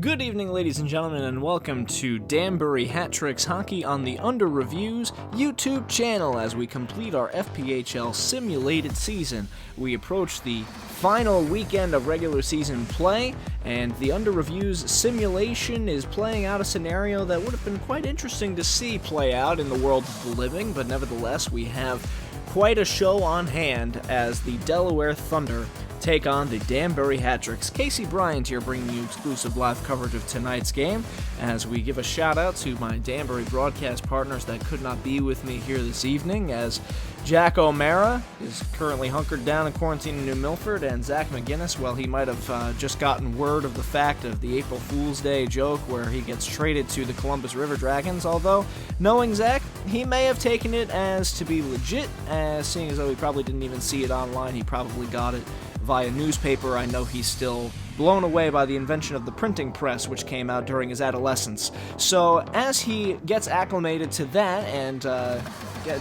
Good evening, ladies and gentlemen, and welcome to Danbury Hat Tricks Hockey on the Under Reviews YouTube channel. As we complete our FPHL simulated season, we approach the final weekend of regular season play, and the Under Reviews simulation is playing out a scenario that would have been quite interesting to see play out in the world of the living, but nevertheless, we have quite a show on hand as the Delaware Thunder take on the Danbury Hat Tricks. Casey Bryant here bringing you exclusive live coverage of tonight's game as we give a shout out to my Danbury broadcast partners that could not be with me here this evening, as Jack O'Mara is currently hunkered down in quarantine in New Milford, and Zach McGinnis, well, he might have just gotten word of the fact of the April Fool's Day joke where he gets traded to the Columbus River Dragons, although knowing Zach, he may have taken it as to be legit, as seeing as though he probably didn't even see it online, he probably got it via newspaper. I know he's still blown away by the invention of the printing press, which came out during his adolescence. So as he gets acclimated to that and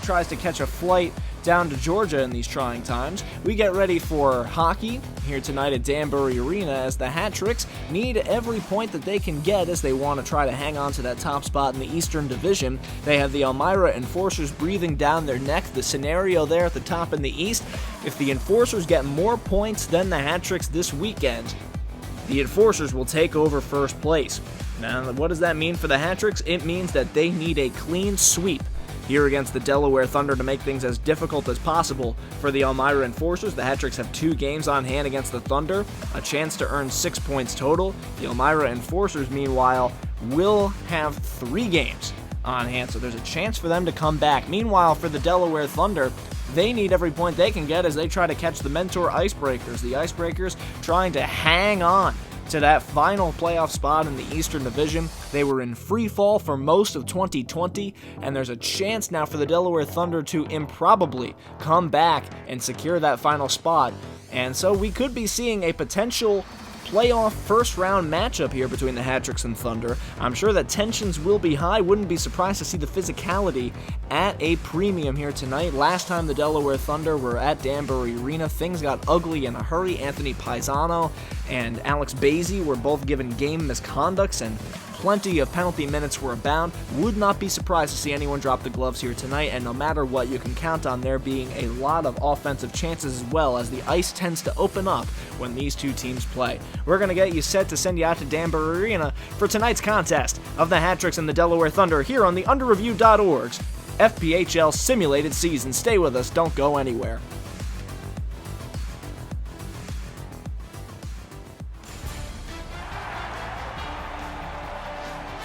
tries to catch a flight down to Georgia in these trying times, we get ready for hockey here tonight at Danbury Arena as the Hat Tricks need every point that they can get as they want to try to hang on to that top spot in the Eastern Division. They have the Elmira Enforcers breathing down their neck. The scenario there at the top in the East, if the Enforcers get more points than the Hat Tricks this weekend, the Enforcers will take over first place. Now, what does that mean for the Hat Tricks? It means that they need a clean sweep here against the Delaware Thunder to make things as difficult as possible for the Elmira Enforcers. The Hat Tricks have 2 games on hand against the Thunder, a chance to earn 6 points total. The Elmira Enforcers, meanwhile, will have 3 games on hand, so there's a chance for them to come back. Meanwhile, for the Delaware Thunder, they need every point they can get as they try to catch the Mentor Icebreakers. The Icebreakers trying to hang on to that final playoff spot in the Eastern Division. They were in free fall for most of 2020, and there's a chance now for the Delaware Thunder to improbably come back and secure that final spot. And so we could be seeing a potential playoff first-round matchup here between the Hat Tricks and Thunder. I'm sure that tensions will be high. Wouldn't be surprised to see the physicality at a premium here tonight. Last time the Delaware Thunder were at Danbury Arena, things got ugly in a hurry. Anthony Paisano and Alex Basie were both given game misconducts, and plenty of penalty minutes were abound. Would not be surprised to see anyone drop the gloves here tonight, and no matter what, you can count on there being a lot of offensive chances as well, as the ice tends to open up when these two teams play. We're going to get you set to send you out to Danbury Arena for tonight's contest of the Hat Tricks and the Delaware Thunder here on the underreview.org's FPHL simulated season. Stay with us, don't go anywhere.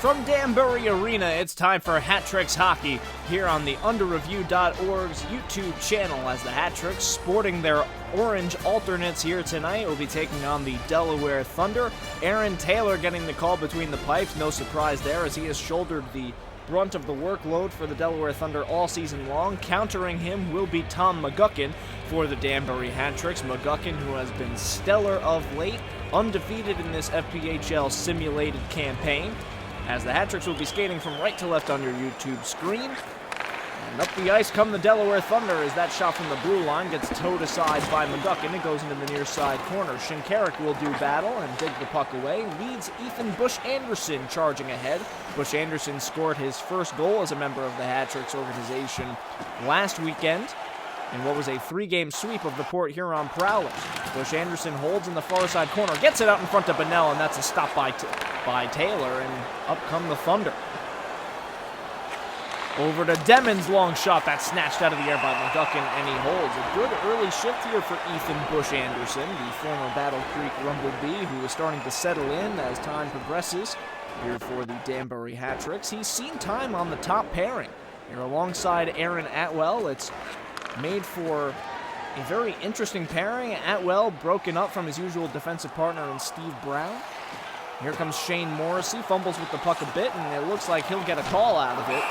From Danbury Arena, it's time for Hat Tricks Hockey here on the underreview.org's YouTube channel, as the Hat Tricks, sporting their orange alternates here tonight, will be taking on the Delaware Thunder. Aaron Taylor getting the call between the pipes, no surprise there, as he has shouldered the brunt of the workload for the Delaware Thunder all season long. Countering him will be Tom McGuckin for the Danbury Hat Tricks. McGuckin, who has been stellar of late, undefeated in this FPHL simulated campaign, as the Hat Tricks will be skating from right to left on your YouTube screen. And up the ice come the Delaware Thunder as that shot from the blue line gets towed aside by McGuckin. It goes into the near side corner. Shinkarik will do battle and dig the puck away. Leads Ethan Bush Anderson charging ahead. Bush Anderson scored his first goal as a member of the Hat Tricks organization last weekend in what was a 3-game sweep of the Port Huron Prowlers. Bush Anderson holds in the far side corner, gets it out in front of Bonnell, and that's a stop by Taylor, and up come the Thunder. Over to Demon's long shot, that's snatched out of the air by McGuckin, and he holds. A good early shift here for Ethan Bush Anderson, the former Battle Creek Rumblebee, who is starting to settle in as time progresses here for the Danbury Hat Tricks. He's seen time on the top pairing here alongside Aaron Atwell. It's made for a very interesting pairing. Atwell broken up from his usual defensive partner in Steve Brown. Here comes Shane Morrissey, fumbles with the puck a bit, and it looks like he'll get a call out of it.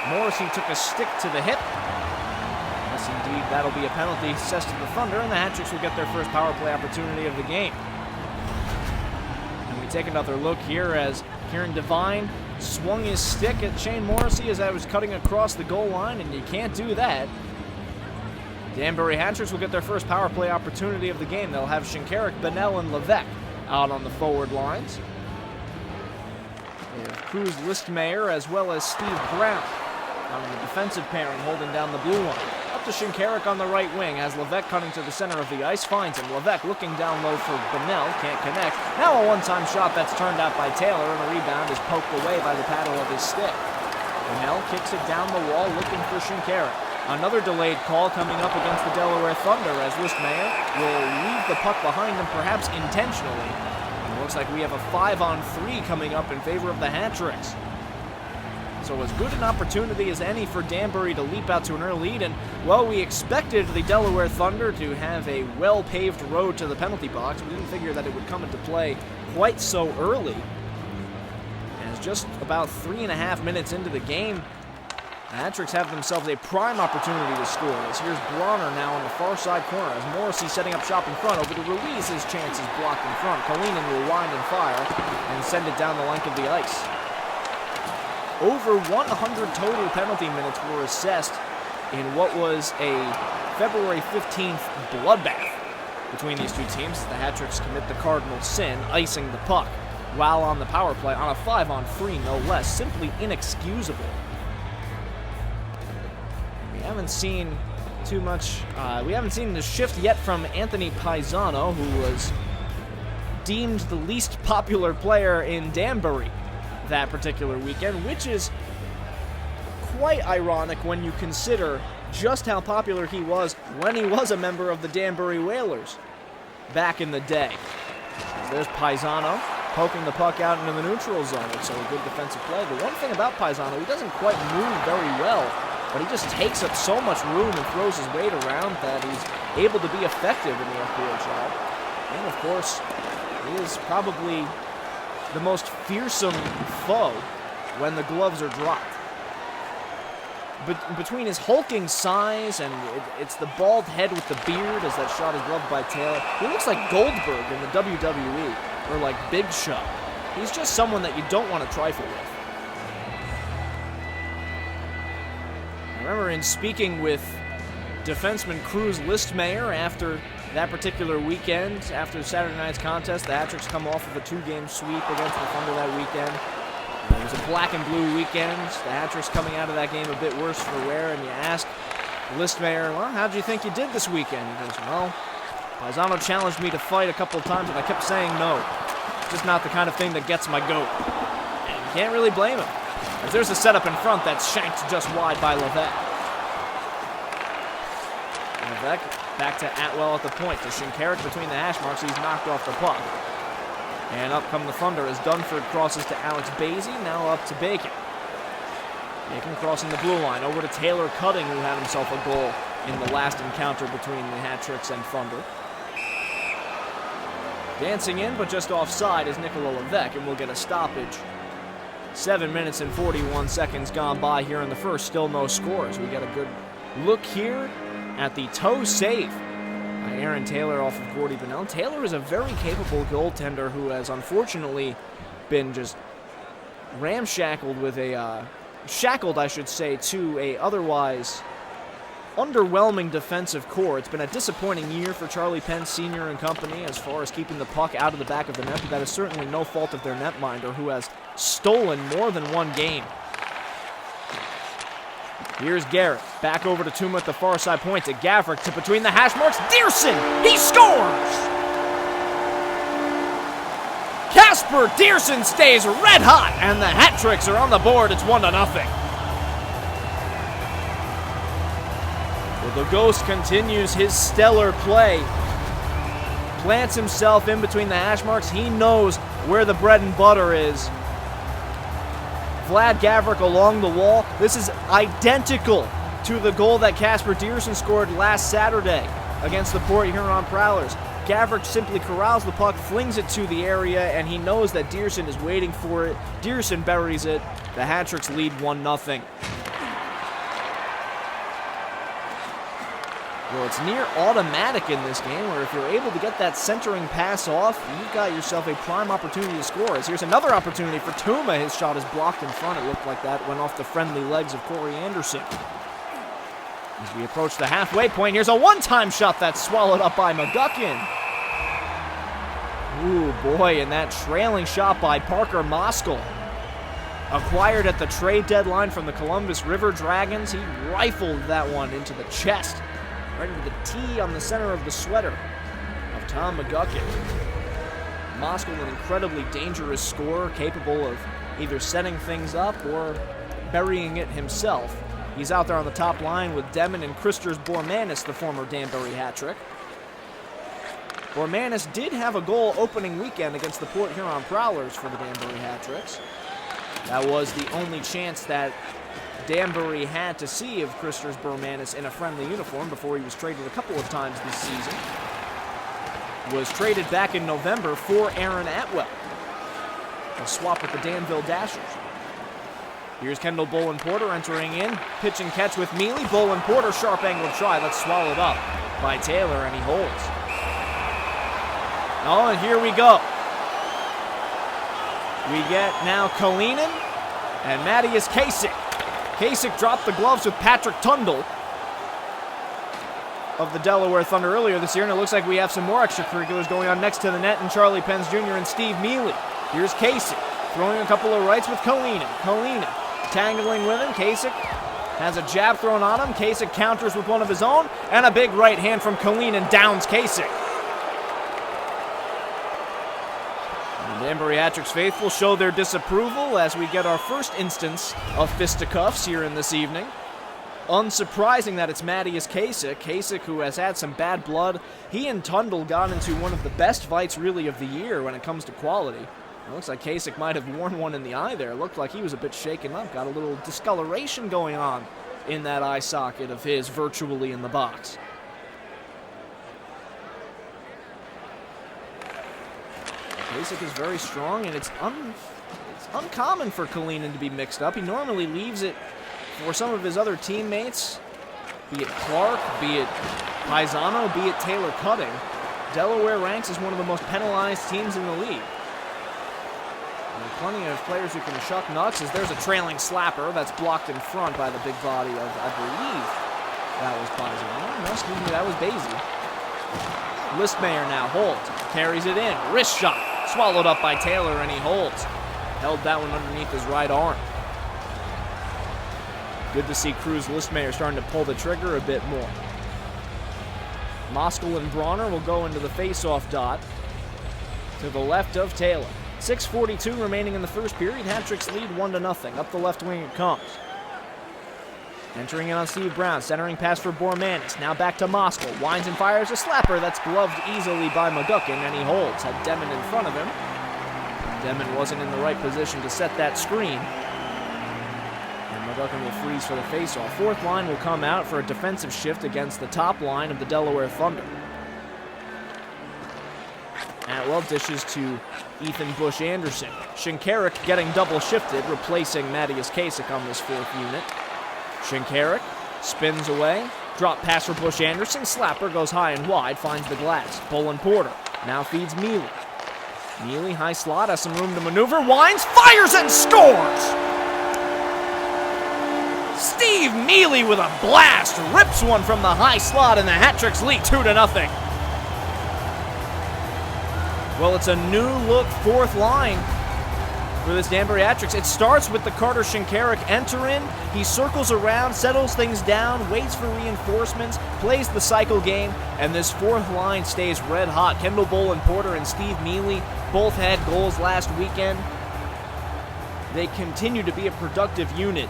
Morrissey took a stick to the hip. Yes, indeed, that'll be a penalty assessed to the Thunder, and the Hat Tricks will get their first power play opportunity of the game. And we take another look here as Kieran Devine swung his stick at Shane Morrissey as I was cutting across the goal line, and you can't do that. Danbury Hat Tricks will get their first power play opportunity of the game. They'll have Shinkarik, Bonnell, and Levesque out on the forward lines. We have Cruz Listmeyer as well as Steve Brown on the defensive pairing holding down the blue line. Up to Shinkarik on the right wing as Levesque cutting to the center of the ice finds him. Levesque looking down low for Bonnell, can't connect. Now a one-time shot that's turned out by Taylor, and the rebound is poked away by the paddle of his stick. Bonnell kicks it down the wall looking for Shinkarik. Another delayed call coming up against the Delaware Thunder as Listmeyer will leave the puck behind him, perhaps intentionally. It looks like we have a 5-on-3 coming up in favor of the Hat-Tricks. So as good an opportunity as any for Danbury to leap out to an early lead, and while we expected the Delaware Thunder to have a well-paved road to the penalty box, we didn't figure that it would come into play quite so early. As just about 3.5 minutes into the game, the Hat-Tricks have themselves a prime opportunity to score. As here's Bronner now on the far side corner as Morrissey setting up shop in front. Over to Ruiz, his chance is blocked in front. Kalinin will wind and fire and send it down the length of the ice. Over 100 total penalty minutes were assessed in what was a February 15th bloodbath between these two teams. The Hat-Tricks commit the cardinal sin, icing the puck while on the power play on a 5-on-3, no less. Simply inexcusable. We haven't seen too much. We haven't seen the shift yet from Anthony Paisano, who was deemed the least popular player in Danbury that particular weekend, which is quite ironic when you consider just how popular he was when he was a member of the Danbury Whalers back in the day. There's Paisano poking the puck out into the neutral zone. It's a good defensive play. The one thing about Paisano, he doesn't quite move very well, but he just takes up so much room and throws his weight around that he's able to be effective in the FPHL. And of course, he is probably the most fearsome foe when the gloves are dropped. But between his hulking size and it's the bald head with the beard as that shot is gloved by Taylor, he looks like Goldberg in the WWE, or like Big Show. He's just someone that you don't want to trifle with. I remember in speaking with defenseman Cruz Listmeyer after that particular weekend, after Saturday night's contest, the Hat-Tricks come off of a 2-game sweep against the Thunder that weekend. It was a black and blue weekend. The Hat-Tricks coming out of that game a bit worse for wear, and you ask Listmeyer, well, how'd you think you did this weekend? He goes, well, Paisano challenged me to fight a couple of times, and I kept saying no. It's just not the kind of thing that gets my goat. And you can't really blame him. As there's a setup in front that's shanked just wide by Levesque. Levesque back to Atwell at the point. To Shinkarik between the hash marks. He's knocked off the puck. And up come the Thunder as Dunford crosses to Alex Basie. Now up to Bacon. Bacon crossing the blue line. Over to Taylor Cutting, who had himself a goal in the last encounter between the Hat-Tricks and Thunder. Dancing in, but just offside is Nicola Levesque, and we'll get a stoppage. 7 minutes and 41 seconds gone by here in the first. Still no scores. We get a good look here at the toe save by Aaron Taylor off of Gordy Bonnell. Taylor is a very capable goaltender who has unfortunately been just ramshackled with a, shackled I should say, to a otherwise underwhelming defensive core. It's been a disappointing year for Charlie Penn Sr. and company as far as keeping the puck out of the back of the net, but that is certainly no fault of their netminder, who has stolen more than one game. Here's Garrett, back over to Tuma at the far side point, to Gavrik, to between the hash marks, Dearson, he scores! Casper Dearson stays red hot, and the Hat-Tricks are on the board. It's 1-0. Well, the Ghost continues his stellar play. Plants himself in between the hash marks. He knows where the bread and butter is. Vlad Gavrik along the wall. This is identical to the goal that Casper Dearson scored last Saturday against the Port Huron Prowlers. Gavrik simply corrals the puck, flings it to the area, and he knows that Dearson is waiting for it. Dearson buries it. The Hat-Tricks lead 1-0. Well, it's near automatic in this game, where if you're able to get that centering pass off, you've got yourself a prime opportunity to score. As here's another opportunity for Tuma. His shot is blocked in front. It looked like that went off the friendly legs of Corey Anderson. As we approach the halfway point, here's a one-time shot that's swallowed up by McGuckin. Ooh, boy, and that trailing shot by Parker Moskal acquired at the trade deadline from the Columbus River Dragons. He rifled that one into the chest, right into the T on the center of the sweater of Tom McGuckin. Moskal, an incredibly dangerous scorer, capable of either setting things up or burying it himself. He's out there on the top line with Demon and Christers Bormanis, the former Danbury hat trick. Bormanis did have a goal opening weekend against the Port Huron Prowlers for the Danbury hat tricks. That was the only chance that Danbury had to see of Christers Bormanis in a friendly uniform before he was traded a couple of times this season. Was traded back in November for Aaron Atwell. A swap with the Danville Dashers. Here's Kendall Bolin-Porter entering in. Pitch and catch with Mealy. Bolin-Porter, sharp angled try. That's swallowed up by Taylor, and he holds. Oh, and here we go. We get now Kalinin and Matthias Kasich. Kasich dropped the gloves with Patrick Tundle of the Delaware Thunder earlier this year, and it looks like we have some more extracurriculars going on next to the net, and Charlie Pence Jr. and Steve Mealy. Here's Kasich throwing a couple of rights with Kalinin. Kalinin tangling with him. Kasich has a jab thrown on him. Kasich counters with one of his own, and a big right hand from Kalinin downs Kasich. The Danbury hat tricks faithful show their disapproval as we get our first instance of fisticuffs here in this evening. Unsurprising that it's Matthias Kasich. Kasich, who has had some bad blood. He and Tundle got into one of the best fights, really, of the year when it comes to quality. It looks like Kasich might have worn one in the eye there. It looked like he was a bit shaken up. Got a little discoloration going on in that eye socket of his, virtually in the box. Kasich is very strong, and it's uncommon for Kalinin to be mixed up. He normally leaves it for some of his other teammates, be it Clark, be it Paisano, be it Taylor Cutting. Delaware ranks as one of the most penalized teams in the league. And plenty of players who can shuck nuts, as there's a trailing slapper that's blocked in front by the big body of, I believe, that was Paisano. No, excuse me, that was Basie. Listmayer now holds, carries it in, wrist shot, swallowed up by Taylor, and he holds. Held that one underneath his right arm. Good to see Cruz Listmayer starting to pull the trigger a bit more. Moskal and Bronner will go into the face-off dot to the left of Taylor. 6:42 remaining in the first period. Hat tricks lead 1-0. Up the left wing it comes. Entering in on Steve Brown. Centering pass for Bormanis. Now back to Moskal. Winds and fires a slapper that's gloved easily by McGuckin, and he holds. Had Demon in front of him. Demon wasn't in the right position to set that screen. McGuckin will freeze for the faceoff. Fourth line will come out for a defensive shift against the top line of the Delaware Thunder. Atwell dishes to Ethan Bush-Anderson. Shinkarik getting double shifted, replacing Matthias Kasich on this fourth unit. Shinkarik spins away. Drop pass for Bush-Anderson. Slapper goes high and wide, finds the glass. Bolin-Porter now feeds Mealy. Mealy, high slot, has some room to maneuver. Winds, fires, and scores! Steve Mealy with a blast, rips one from the high slot, and the hat tricks lead 2-0. Well, it's a new look fourth line for this Danbury hat tricks. It starts with the Carter Shinkarik enter in. He circles around, settles things down, waits for reinforcements, plays the cycle game, and this fourth line stays red hot. Kendall Bolin-Porter and Steve Mealy both had goals last weekend. They continue to be a productive unit.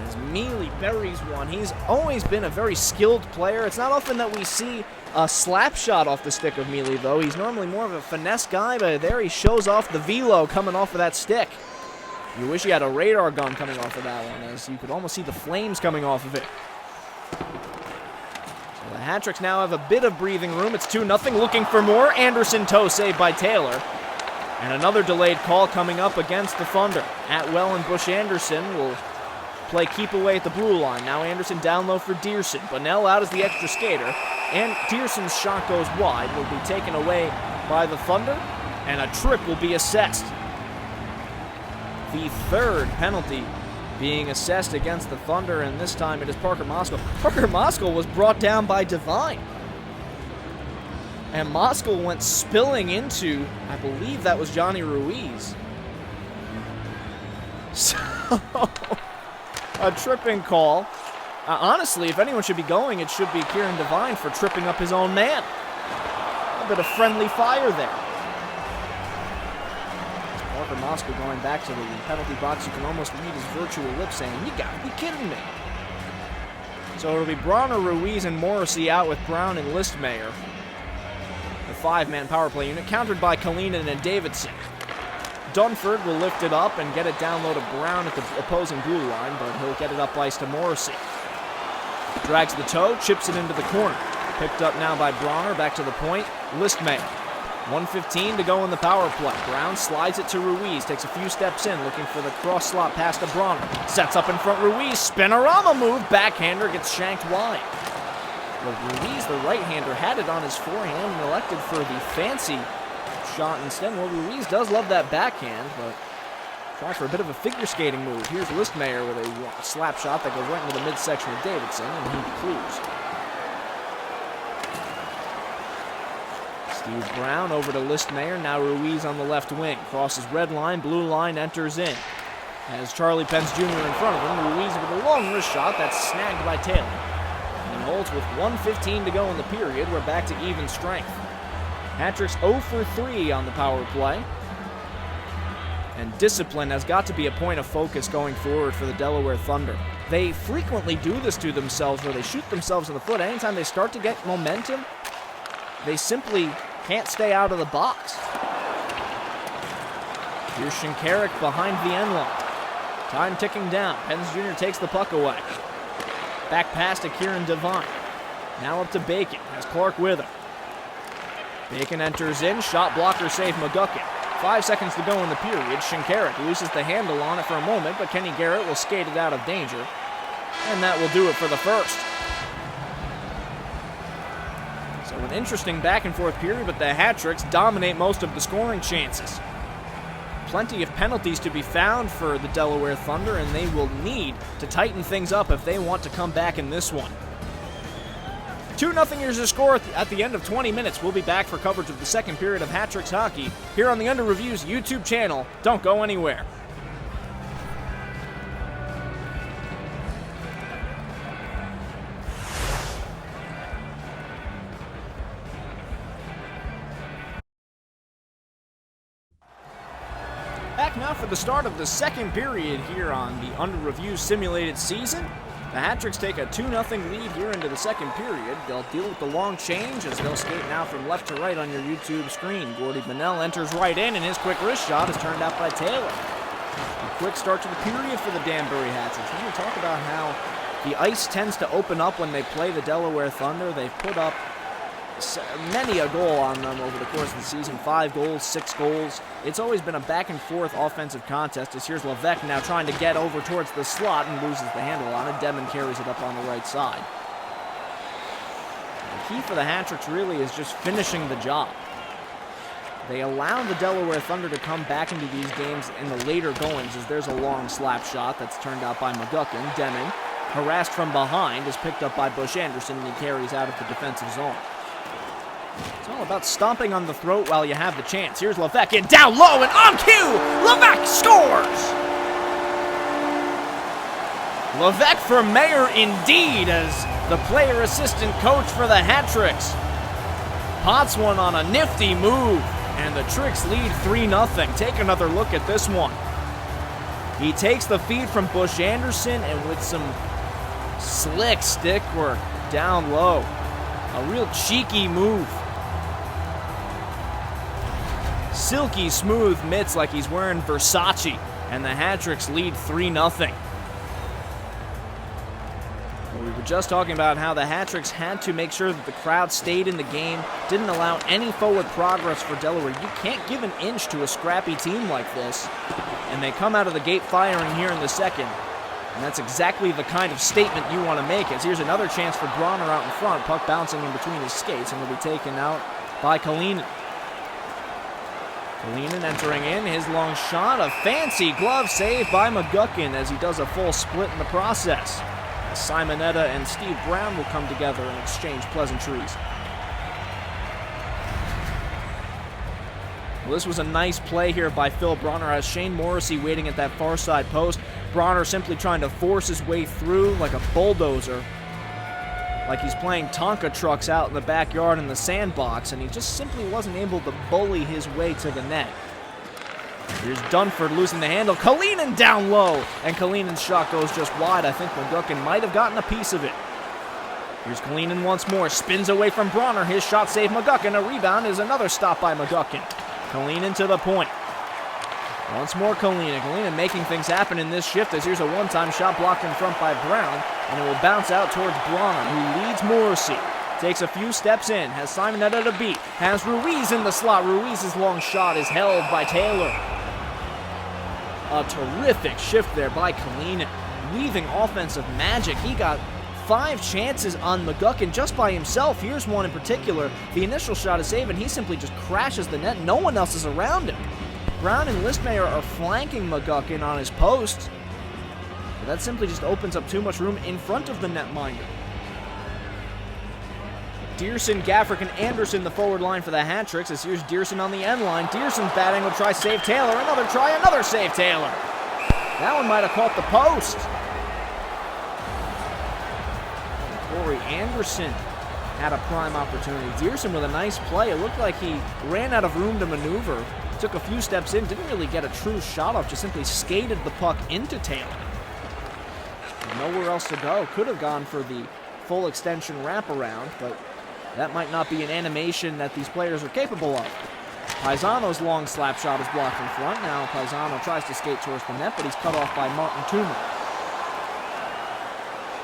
As Mealy buries one, he's always been a very skilled player. It's not often that we see a slap shot off the stick of Mealy, though. He's normally more of a finesse guy, but there he shows off the velo coming off of that stick. You wish you had a radar gun coming off of that one, as you could almost see the flames coming off of it. So the hat tricks now have a bit of breathing room. It's 2-0, looking for more. Anderson toe saved by Taylor. And another delayed call coming up against the Thunder. Atwell and Bush-Anderson will play keep away at the blue line. Now Anderson down low for Dearson. Bunnell out as the extra skater. And Dearson's shot goes wide. Will be taken away by the Thunder. And a trip will be assessed. The third penalty being assessed against the Thunder. And this time it is Parker Moskal. Parker Moskal was brought down by Devine. And Moskal went spilling into, I believe that was Johnny Ruiz. So, a tripping call. Honestly, if anyone should be going, it should be Kieran Devine for tripping up his own man. A bit of friendly fire there. Parker Moscow going back to the penalty box. You can almost read his virtual lips saying, "You gotta be kidding me." So it'll be Bronner, Ruiz, and Morrissey out with Brown and Listmayer. The 5-man power play unit, countered by Kalinin and Davidson. Dunford will lift it up and get it down low to Brown at the opposing blue line, but he'll get it up ice to Morrissey. Drags the toe, chips it into the corner. Picked up now by Bronner, back to the point. Listmayer. 1:15 to go in the power play. Brown slides it to Ruiz, takes a few steps in, looking for the cross slot pass to Bronner. Sets up in front Ruiz, spinorama move, backhander gets shanked wide. Well, Ruiz, the right-hander, had it on his forehand and elected for the fancy shot instead. Well, Ruiz does love that backhand, but try for a bit of a figure skating move. Here's Listmayer with a slap shot that goes right into the midsection of Davidson, and he clears. Steve Brown over to Listmayer, now Ruiz on the left wing. Crosses red line, blue line, enters in. As Charlie Pence Jr. in front of him, Ruiz with a long wrist shot that's snagged by Taylor. And holds with 1:15 to go in the period. We're back to even strength. Hat-tricks 0 for 3 on the power play. And discipline has got to be a point of focus going forward for the Delaware Thunder. They frequently do this to themselves where they shoot themselves in the foot. Anytime they start to get momentum, they simply can't stay out of the box. Here's Shinkarik behind the end line. Time ticking down. Pence Jr. takes the puck away. Back pass to Kieran Devine. Now up to Bacon. Has Clark with him. Bacon enters in. Shot blocker save McGuckin. 5 seconds to go in the period. Shinkarik loses the handle on it for a moment, but Kenny Garrett will skate it out of danger. And that will do it for the first. So an interesting back and forth period, but the Hat-tricks dominate most of the scoring chances. Plenty of penalties to be found for the Delaware Thunder, and they will need to tighten things up if they want to come back in this one. 2-0 is the score at the end of 20 minutes. We'll be back for coverage of the second period of Hat-tricks hockey here on the Under Reviews YouTube channel. Don't go anywhere. Back now for the start of the second period here on the Under Review simulated season. The Hat-tricks take a 2-0 lead here into the second period. They'll deal with the long change as they'll skate now from left to right on your YouTube screen. Gordy Bonnell enters right in, and his quick wrist shot is turned out by Taylor. A quick start to the period for the Danbury Hat-tricks. When we talk about how the ice tends to open up when they play the Delaware Thunder, they've put up many a goal on them over the course of the season. 5 goals, 6 goals. It's always been a back and forth offensive contest as here's Levesque now trying to get over towards the slot and loses the handle on it. Demon carries it up on the right side. The key for the Hat-tricks really is just finishing the job. They allow the Delaware Thunder to come back into these games in the later goings as there's a long slap shot that's turned out by McGuckin. Demon, harassed from behind, is picked up by Bush Anderson and he carries out of the defensive zone. It's all about stomping on the throat while you have the chance. Here's Levesque in down low and on cue! Levesque scores! Levesque for mayor indeed as the player assistant coach for the Hat-tricks. Pots one on a nifty move and the Tricks lead 3-0. Take another look at this one. He takes the feed from Bush Anderson and with some slick stick work down low. A real cheeky move. Silky smooth mitts like he's wearing Versace, and the Hat-tricks lead 3-0. We were just talking about how the Hat-tricks had to make sure that the crowd stayed in the game, didn't allow any forward progress for Delaware. You can't give an inch to a scrappy team like this, and they come out of the gate firing here in the second. And that's exactly the kind of statement you want to make. As here's another chance for Bronner out in front. Puck bouncing in between his skates and will be taken out by Kalinin. Kalinin entering in. His long shot. A fancy glove save by McGuckin as he does a full split in the process. Simonetta and Steve Brown will come together and exchange pleasantries. Well, this was a nice play here by Phil Bronner. Has Shane Morrissey waiting at that far side post. Bronner simply trying to force his way through like a bulldozer. Like he's playing Tonka trucks out in the backyard in the sandbox, and he just simply wasn't able to bully his way to the net. Here's Dunford losing the handle. Kalinin down low, and Kalinen's shot goes just wide. I think McGuckin might have gotten a piece of it. Here's Kalinin once more, spins away from Bronner. His shot saved McGuckin. A rebound is another stop by McGuckin. Kalinin to the point. Once more Kalinin. Kalinin making things happen in this shift as here's a one-time shot blocked in front by Brown, and it will bounce out towards Bronner, who leads Morrissey. Takes a few steps in, has Simon at a beat, has Ruiz in the slot. Ruiz's long shot is held by Taylor. A terrific shift there by Kalinin, weaving offensive magic. He got 5 chances on McGuckin just by himself. Here's one in particular. The initial shot is saved, and he simply just crashes the net. No one else is around him. Brown and Listmayer are flanking McGuckin on his post, but that simply just opens up too much room in front of the netminder. Dearson, Gaffrick, and Anderson the forward line for the hat tricks as here's Dearson on the end line. Dearson's batting will try save Taylor. Another try, another save Taylor. That one might have caught the post. Corey Anderson had a prime opportunity. Dearson with a nice play. It looked like he ran out of room to maneuver. Took a few steps in, didn't really get a true shot off, just simply skated the puck into Taylor. Nowhere else to go. Could have gone for the full extension wraparound, but that might not be an animation that these players are capable of. Paisano's long slap shot is blocked in front. Now Paisano tries to skate towards the net, but he's cut off by Martin Tuma.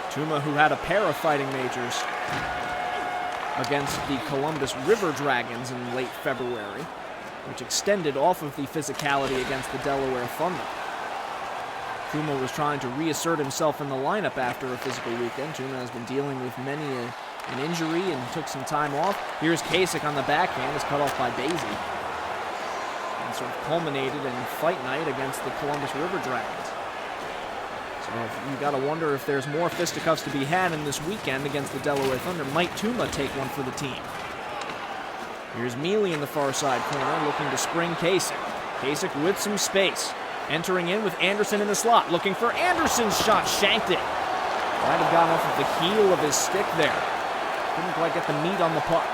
Tuma, who had a pair of fighting majors against the Columbus River Dragons in late February, which extended off of the physicality against the Delaware Thunder. Tuma was trying to reassert himself in the lineup after a physical weekend. Tuma has been dealing with many an injury and took some time off. Here's Kasich on the backhand, is cut off by Basie. And sort of culminated in fight night against the Columbus River Dragons. So you got to wonder if there's more fisticuffs to be had in this weekend against the Delaware Thunder. Might Tuma take one for the team? Here's Mealy in the far side corner, looking to spring Kasich. Kasich with some space. Entering in with Anderson in the slot, looking for Anderson's shot, shanked it. Might have gone off of the heel of his stick there. Couldn't quite get the meat on the puck.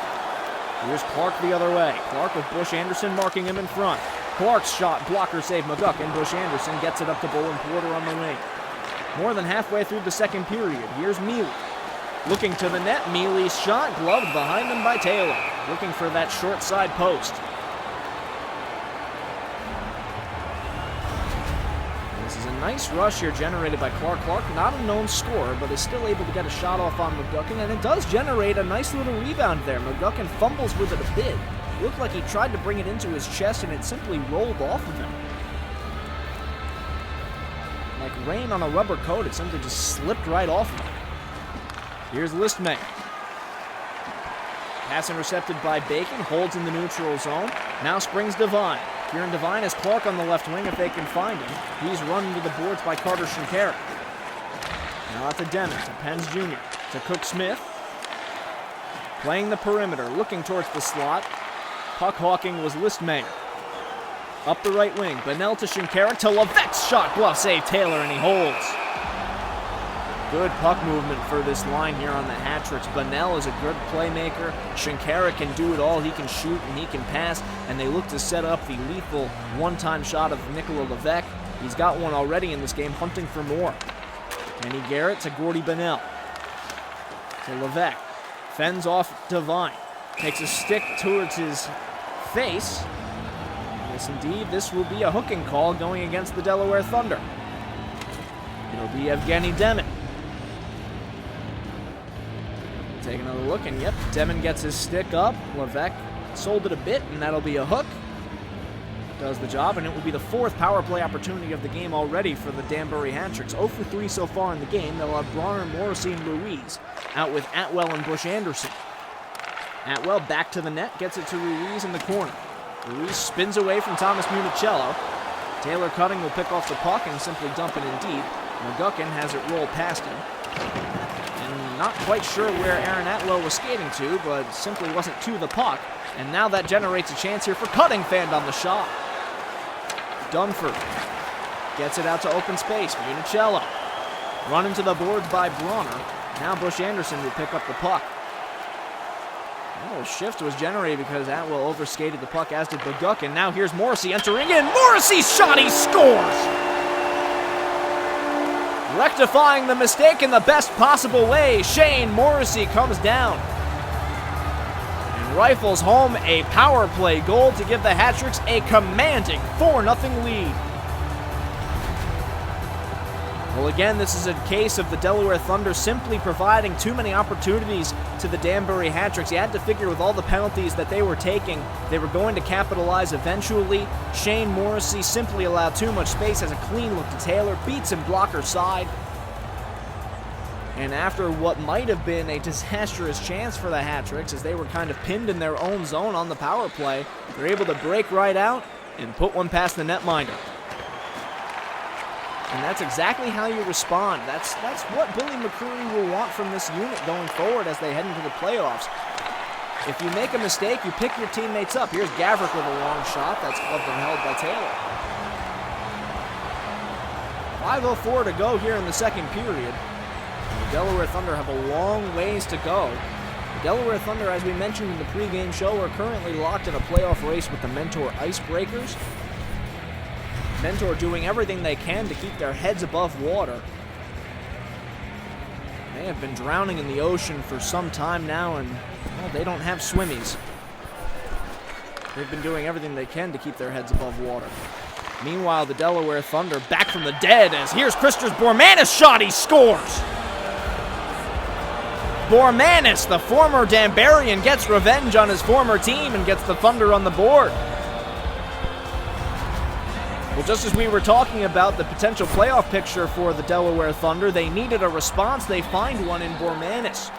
Here's Clark the other way. Clark with Bush Anderson marking him in front. Clark's shot, blocker save McGuckin. Bush Anderson gets it up to Bolin Porter on the wing. More than halfway through the second period. Here's Mealy. Looking to the net, Mealy's shot, gloved behind him by Taylor. Looking for that short side post. This is a nice rush here generated by Clark. Clark, not a known scorer, but is still able to get a shot off on McGuckin, and it does generate a nice little rebound there. McGuckin fumbles with it a bit. Looked like he tried to bring it into his chest, and it simply rolled off of him. Like rain on a rubber coat, it simply just slipped right off of him. Here's Listmayer. Pass intercepted by Bacon, holds in the neutral zone. Now springs Devine. Kieran Devine has Clark on the left wing if they can find him. He's run into the boards by Carter Shinkaruk. Now out to Demon, to Pence Jr., to Cook Smith. Playing the perimeter, looking towards the slot. Puck hawking was Listmayer. Up the right wing, Bennell to Shinkaruk, to Levesque's shot, glove save Taylor, and he holds. Good puck movement for this line here on the hat tricks. Bennell is a good playmaker. Shinkaruk can do it all. He can shoot and he can pass, and they look to set up the lethal one-time shot of Nicola Levesque. He's got one already in this game, hunting for more. Kenny Garrett to Gordy Bennell. To Levesque. Fends off Devine. Takes a stick towards his face. Yes, indeed, this will be a hooking call going against the Delaware Thunder. It'll be Evgeny Demon. Take another look, and yep, Demon gets his stick up. Levesque sold it a bit, and that'll be a hook. Does the job, and it will be the fourth power play opportunity of the game already for the Danbury Hat Tricks. 0 for 3 so far in the game. They'll have Bronner, Morrissey, and Ruiz out with Atwell and Bush Anderson. Atwell back to the net, gets it to Ruiz in the corner. Ruiz spins away from Thomas Municello. Taylor Cutting will pick off the puck and simply dump it in deep. McGuckin has it roll past him. And Not quite sure where Aaron Atwell was skating to, but simply wasn't to the puck. And now that generates a chance here for Cutting Fan on the shot. Dunford gets it out to open space. Municello run into the boards by Bronner. Now Bush Anderson will pick up the puck. A little shift was generated because Atwell overskated the puck, as did Baguk, and now here's Morrissey entering in. Morrissey's shot, he scores! Rectifying the mistake in the best possible way, Shane Morrissey comes down and rifles home a power play goal to give the Hat-Tricks a commanding 4-0 lead. Well, again, this is a case of the Delaware Thunder simply providing too many opportunities to the Danbury Hat-Tricks. You had to figure with all the penalties that they were taking, they were going to capitalize eventually. Shane Morrissey simply allowed too much space, has a clean look to Taylor, beats him blocker side. And after what might have been a disastrous chance for the Hat-Tricks, as they were kind of pinned in their own zone on the power play, they're able to break right out and put one past the netminder. And that's exactly how you respond. That's what Billy McCreary will want from this unit going forward as they head into the playoffs. If you make a mistake, you pick your teammates up. Here's Gavrik with a long shot. That's gloved and held by Taylor. 5:04 to go here in the second period. The Delaware Thunder have a long ways to go. The Delaware Thunder, as we mentioned in the pregame show, are currently locked in a playoff race with the Mentor Icebreakers. Mentor doing everything they can to keep their heads above water. They have been drowning in the ocean for some time now, and well, they don't have swimmies. They've been doing everything they can to keep their heads above water. Meanwhile, the Delaware Thunder back from the dead, as here's Christopher Bormanis' shot, he scores! Bormanis, the former Danburian, gets revenge on his former team and gets the Thunder on the board. Well, just as we were talking about the potential playoff picture for the Delaware Thunder, they needed a response. They find one in Bormanis.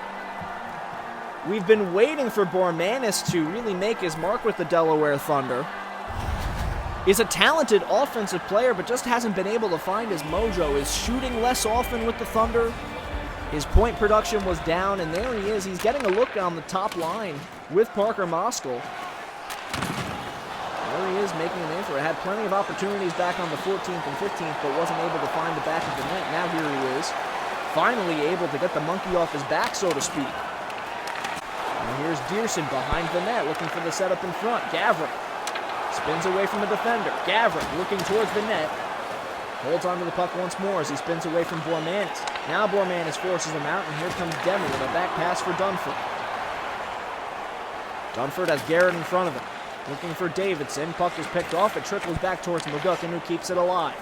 We've been waiting for Bormanis to really make his mark with the Delaware Thunder. He's a talented offensive player, but just hasn't been able to find his mojo. Is shooting less often with the Thunder. His point production was down, and there he is. He's getting a look on the top line with Parker Moskal. There he is, making an in for it. Had plenty of opportunities back on the 14th and 15th, but wasn't able to find the back of the net. Now here he is, finally able to get the monkey off his back, so to speak. And here's Dearson behind the net, looking for the setup in front. Gavrik spins away from the defender. Gavrik looking towards the net. Holds onto the puck once more as he spins away from Bormanis. Now Bormanis forces him out, and here comes Demi with a back pass for Dunford. Dunford has Garrett in front of him. Looking for Davidson. Puck is picked off. It trickles back towards McGuckin, who keeps it alive.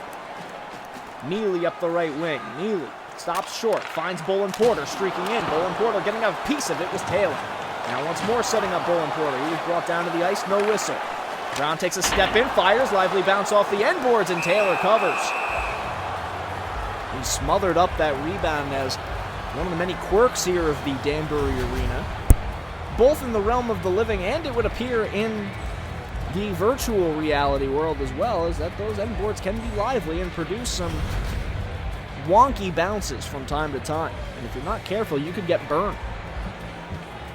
Neely up the right wing. Neely stops short. Finds Bolin Porter streaking in. Bolin Porter getting a piece of it was Taylor. Now once more setting up Bolin Porter. He was brought down to the ice. No whistle. Brown takes a step in. Fires. Lively bounce off the end boards, and Taylor covers. He smothered up that rebound as one of the many quirks here of the Danbury Arena. Both in the realm of the living and, it would appear, in the virtual reality world as well, is that those end boards can be lively and produce some wonky bounces from time to time. And if you're not careful, you could get burned.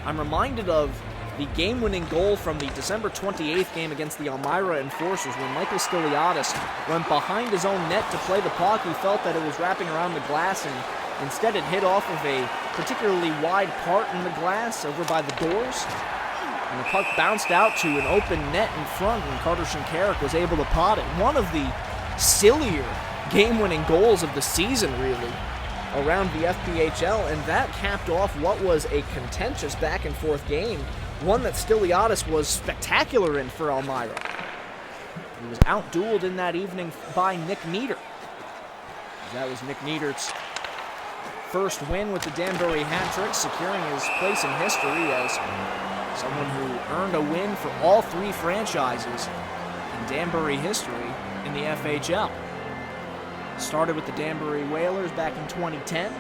I'm reminded of the game-winning goal from the December 28th game against the Elmira Enforcers when Michael Stiliadis went behind his own net to play the puck. He felt that it was wrapping around the glass, and instead it hit off of a particularly wide part in the glass over by the doors. And the puck bounced out to an open net in front, and Carter Shinkarik was able to pot it. One of the sillier game-winning goals of the season, really, around the FPHL, and that capped off what was a contentious back-and-forth game, one that Stiliadis was spectacular in for Elmira. He was outdueled in that evening by Nick Nieder. That was Nick Nieder's first win with the Danbury Hat-Tricks, securing his place in history as someone who earned a win for all three franchises in Danbury history in the FHL. Started with the Danbury Whalers back in 2010.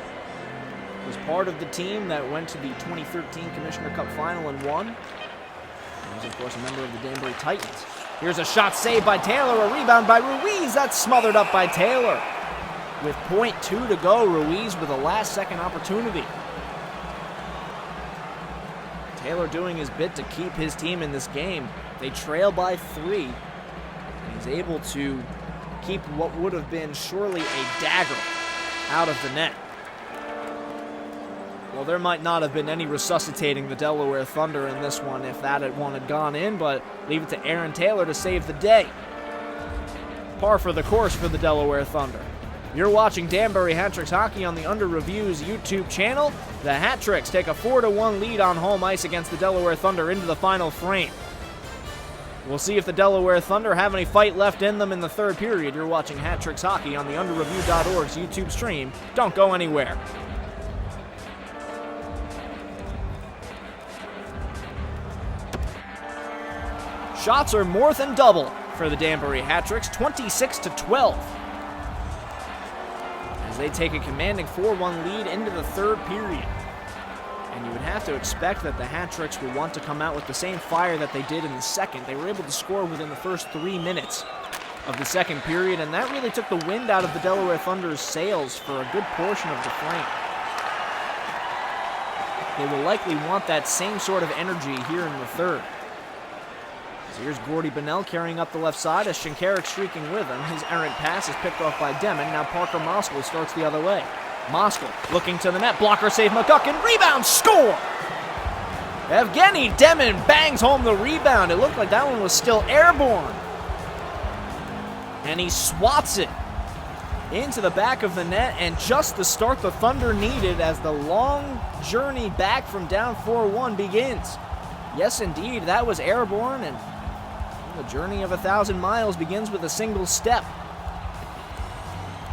Was part of the team that went to the 2013 Commissioner Cup Final and won. He was, of course, a member of the Danbury Titans. Here's a shot saved by Taylor, a rebound by Ruiz. That's smothered up by Taylor. With .2 to go, Ruiz with a last-second opportunity. Taylor doing his bit to keep his team in this game. They trail by 3, and he's able to keep what would have been surely a dagger out of the net. Well, there might not have been any resuscitating the Delaware Thunder in this one if that one had gone in, but leave it to Aaron Taylor to save the day. Par for the course for the Delaware Thunder. You're watching Danbury Hat Tricks Hockey on the Under Reviews YouTube channel. The Hat Tricks take a 4-1 lead on home ice against the Delaware Thunder into the final frame. We'll see if the Delaware Thunder have any fight left in them in the third period. You're watching Hat Tricks Hockey on the underreview.org's YouTube stream. Don't go anywhere. Shots are more than double for the Danbury Hat Tricks, 26-12. As they take a commanding 4-1 lead into the third period. And you would have to expect that the Hat Tricks will want to come out with the same fire that they did in the second. They were able to score within the first 3 minutes of the second period, and that really took the wind out of the Delaware Thunder's sails for a good portion of the frame. They will likely want that same sort of energy here in the third. So here's Gordy Bonnell carrying up the left side as Shinkarik streaking with him. His errant pass is picked off by Demon. Now Parker Moskal starts the other way. Moskal looking to the net. Blocker save McGuckin. Rebound score! Evgeny Demon bangs home the rebound. It looked like that one was still airborne. And he swats it into the back of the net, and just the start the Thunder needed as the long journey back from down 4-1 begins. Yes, indeed, that was airborne, and the journey of 1,000 miles begins with a single step.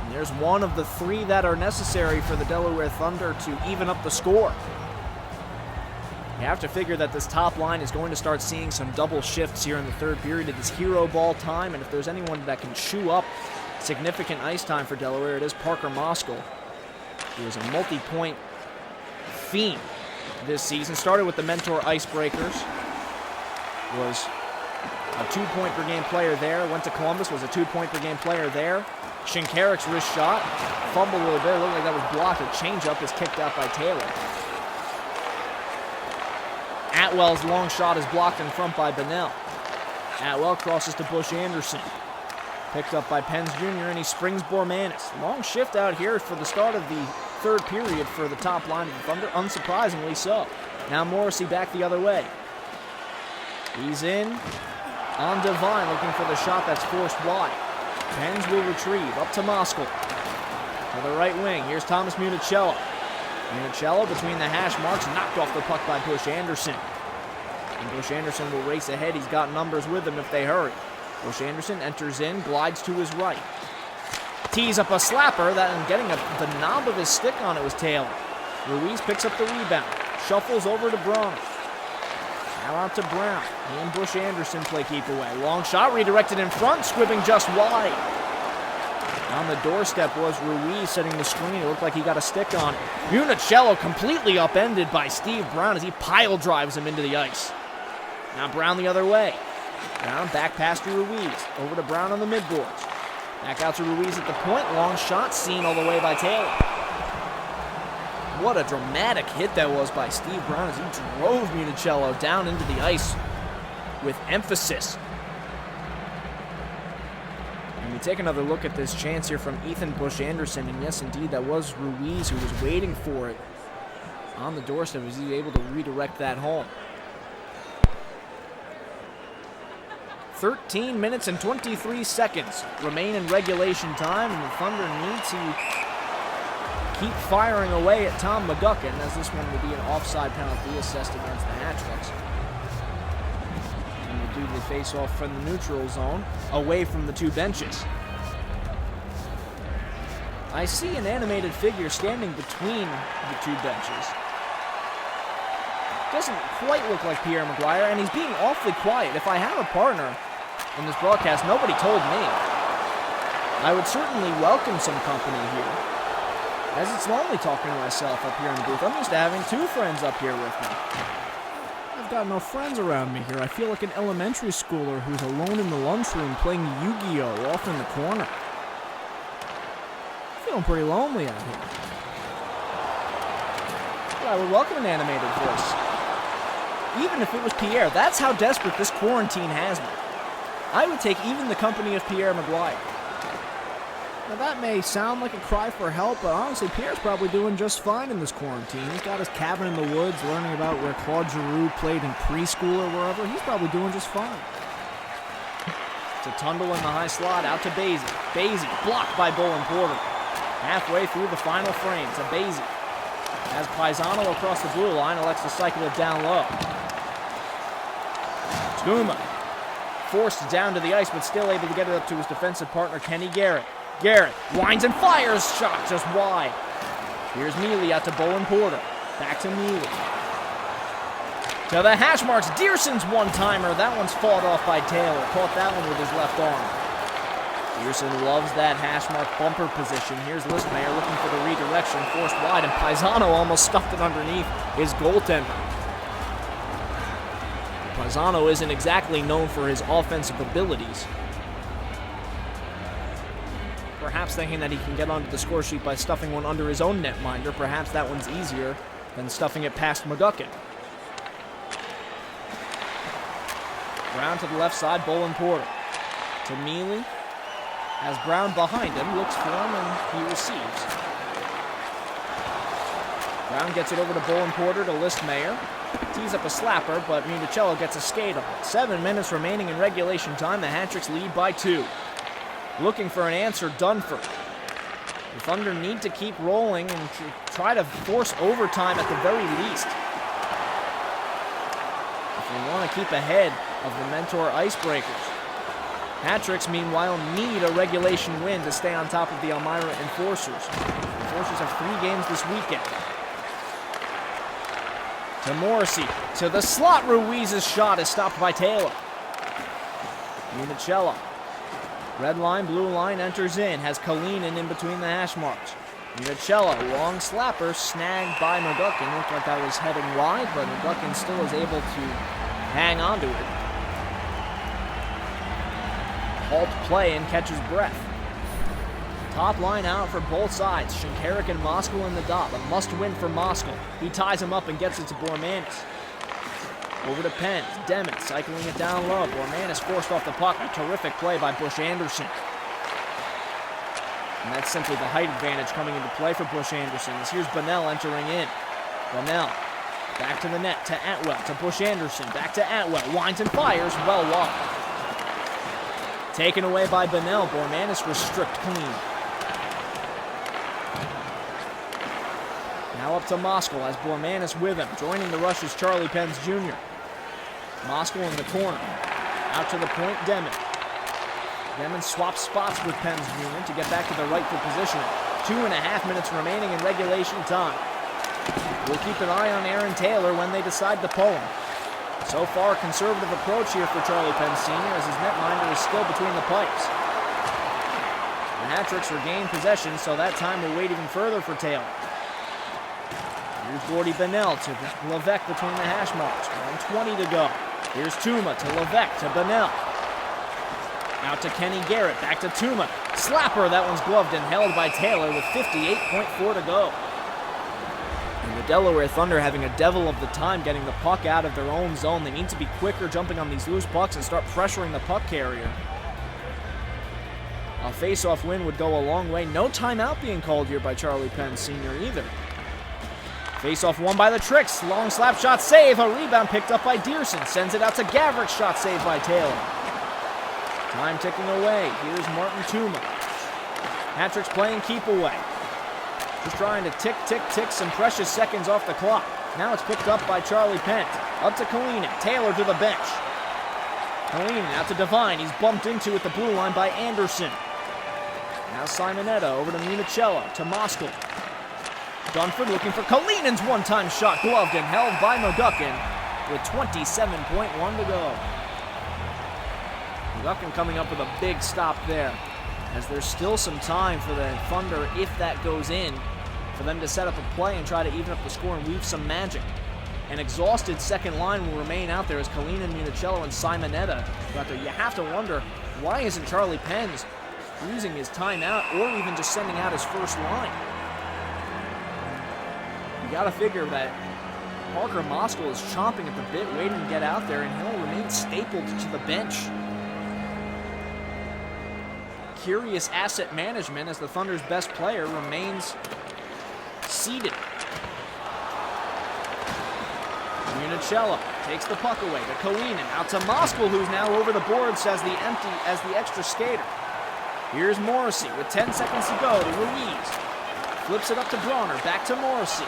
And there's one of the 3 that are necessary for the Delaware Thunder to even up the score. You have to figure that this top line is going to start seeing some double shifts here in the third period. It is hero ball time, and if there's anyone that can chew up significant ice time for Delaware, it is Parker Moskal. He was a multi-point fiend this season. Started with the Mentor Icebreakers. Was a 2-point-per-game player there. Went to Columbus, was a 2-point-per-game player there. Shinkarik's wrist shot. Fumbled a little bit. Looked like that was blocked. A changeup is kicked out by Taylor. Atwell's long shot is blocked in front by Bonnell. Atwell crosses to Bush Anderson. Picked up by Pence Jr., and he springs Bormanis. Long shift out here for the start of the third period for the top line of the Thunder. Unsurprisingly so. Now Morrissey back the other way. He's in on Devine, looking for the shot that's forced wide. Pens will retrieve, up to Moskal. To the right wing, here's Thomas Municello. Municello between the hash marks, knocked off the puck by Bush Anderson. And Bush Anderson will race ahead. He's got numbers with him if they hurry. Bush Anderson enters in, glides to his right. Tees up a slapper, and getting the knob of his stick on it was Taylor. Ruiz picks up the rebound, shuffles over to Braun. Now out to Brown. He and Bush Anderson play keep away. Long shot redirected in front, squibbing just wide. On the doorstep was Ruiz setting the screen. It looked like he got a stick on it. Municello completely upended by Steve Brown as he pile drives him into the ice. Now Brown the other way. Brown back pass to Ruiz. Over to Brown on the midboards. Back out to Ruiz at the point. Long shot seen all the way by Taylor. What a dramatic hit that was by Steve Brown as he drove Municello down into the ice with emphasis. And we take another look at this chance here from Ethan Bush Anderson, and yes, indeed, that was Ruiz who was waiting for it on the doorstep as he was able to redirect that home. 13 minutes and 23 seconds remain in regulation time, and the Thunder need to keep firing away at Tom McGuckin, as this one will be an offside penalty assessed against the Hat Tricks. And we'll do the face-off from the neutral zone, away from the two benches. I see an animated figure standing between the two benches. Doesn't quite look like Pierre Maguire, and he's being awfully quiet. If I have a partner in this broadcast, nobody told me. I would certainly welcome some company here, as it's lonely talking to myself up here in the booth. I'm used to having two friends up here with me. I've got no friends around me here. I feel like an elementary schooler who's alone in the lunchroom playing Yu-Gi-Oh! Off in the corner. Feeling pretty lonely out here. But I would welcome an animated voice. even if it was Pierre. That's how desperate this quarantine has me. I would take even the company of Pierre Maguire. Now that may sound like a cry for help, but honestly, Pierre's probably doing just fine in this quarantine. He's got his cabin in the woods, learning about where Claude Giroux played in preschool or wherever. He's probably doing just fine. To Tundle in the high slot, out to Basie. Basie, blocked by Bolin Porter. Halfway through the final frame to Basie. As Paisano across the blue line, elects to cycle it down low. Tuma, forced down to the ice, but still able to get it up to his defensive partner, Kenny Garrett. Garrett winds and fires, shot just wide. Here's Mealy out to Bolin Porter. Back to Mealy. To the hash marks, Dearson's one-timer. That one's fought off by Taylor. Caught that one with his left arm. Dearson loves that hash mark bumper position. Here's Listmayer looking for the redirection, forced wide, and Paisano almost stuffed it underneath his goaltender. Paisano isn't exactly known for his offensive abilities. Perhaps thinking that he can get onto the score sheet by stuffing one under his own netminder. Perhaps that one's easier than stuffing it past McGuckin. Brown to the left side, Bolin Porter. To Mealy. As Brown behind him, looks for him and he receives. Brown gets it over to Bolin Porter to Listmayer. Tees up a slapper, but Municello gets a skate on it. 7 minutes remaining in regulation time. The Hat-Tricks lead by 2. Looking for an answer, Dunford. The Thunder need to keep rolling and try to force overtime at the very least. If they want to keep ahead of the Mentor Icebreakers. Hat-Tricks, meanwhile, need a regulation win to stay on top of the Elmira Enforcers. The Enforcers have 3 games this weekend. To Morrissey. To the slot. Ruiz's shot is stopped by Taylor. Municello. Red line, blue line, enters in. Has Kalinin in between the hash marks. Municello, long slapper, snagged by McGuckin. Looked like that was heading wide, but McGuckin still is able to hang on to it. Halt play and catches breath. Top line out for both sides. Shinkarik and Moskal in the dot. A must-win for Moskal. He ties him up and gets it to Bormanis. Over to Pence. Demet cycling it down low. Bormanis forced off the puck. A terrific play by Bush Anderson. And that's simply the height advantage coming into play for Bush Anderson. As here's Bunnell entering in. Bunnell back to the net to Atwell. To Bush Anderson. Back to Atwell. Winds and fires. Well wide. Taken away by Bunnell. Bormanis restrict clean. Now up to Moskal as Bormanis with him. Joining the rush is Charlie Pence Jr. Moskal in the corner. Out to the point, Demet. Demet swaps spots with Pence Jr. to get back to the rightful positioning. 2.5 minutes remaining in regulation time. We'll keep an eye on Aaron Taylor when they decide to pull him. So far, a conservative approach here for Charlie Pence Sr. as his netminder is still between the pipes. The Hat-Tricks regain possession, so that time will wait even further for Taylor. Here's Gordy Bunnell to Levesque between the hash marks. 1:20 to go. Here's Tuma to Levesque to Bunnell. Out to Kenny Garrett, back to Tuma. Slapper, that one's gloved and held by Taylor with 58.4 to go. And the Delaware Thunder having a devil of the time getting the puck out of their own zone. They need to be quicker jumping on these loose pucks and start pressuring the puck carrier. A face-off win would go a long way. No timeout being called here by Charlie Pence Sr. either. Face-off won by the Tricks. Long slap shot save. A rebound picked up by Dearson. Sends it out to Gavrik. Shot saved by Taylor. Time ticking away. Here's Martin Tuma. Hat-Tricks playing keep away. Just trying to tick some precious seconds off the clock. Now it's picked up by Charlie Pence. Up to Kalinin. Taylor to the bench. Kalinin out to Devine. He's bumped into at the blue line by Anderson. Now Simonetta over to Municello. To Moskal. Dunford looking for Kalinin's one-time shot, gloved and held by McGuckin with 27.1 to go. McGuckin coming up with a big stop there, as there's still some time for the Thunder, if that goes in, for them to set up a play and try to even up the score and weave some magic. An exhausted second line will remain out there as Kalinin, Municello, and Simonetta are out there. You have to wonder, why isn't Charlie Pence using his timeout or even just sending out his first line? You got to figure that Parker Moskal is chomping at the bit, waiting to get out there, and he'll remain stapled to the bench. Curious asset management as the Thunder's best player remains seated. Municello takes the puck away to Kalinin, out to Moskal, who's now over the boards as the extra skater. Here's Morrissey with 10 seconds to go to Ruiz. Flips it up to Bronner, back to Morrissey.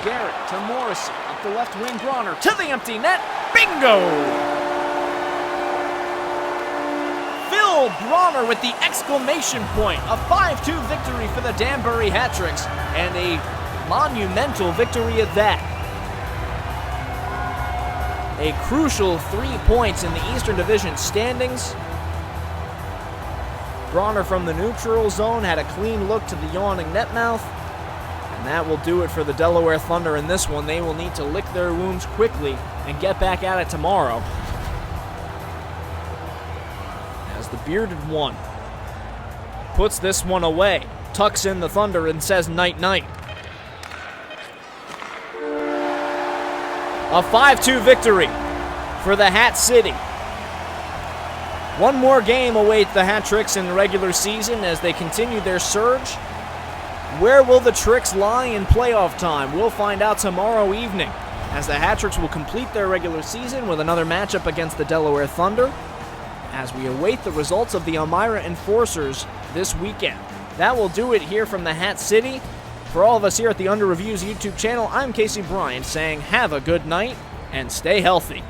Garrett to Morrissey, up the left wing, Bronner to the empty net. Bingo! Phil Bronner with the exclamation point. A 5-2 victory for the Danbury Hat-Tricks, and a monumental victory at that. A crucial 3 points in the Eastern Division standings. Bronner from the neutral zone had a clean look to the yawning net mouth. And that will do it for the Delaware Thunder in this one. They will need to lick their wounds quickly and get back at it tomorrow. As the bearded one puts this one away, tucks in the Thunder and says night-night. A 5-2 victory for the Hat City. One more game awaits the Hat-Tricks in the regular season as they continue their surge. Where will the Tricks lie in playoff time? We'll find out tomorrow evening as the Hat-Tricks will complete their regular season with another matchup against the Delaware Thunder as we await the results of the Elmira Enforcers this weekend. That will do it here from the Hat City. For all of us here at the Under Reviews YouTube channel, I'm Casey Bryant saying have a good night and stay healthy.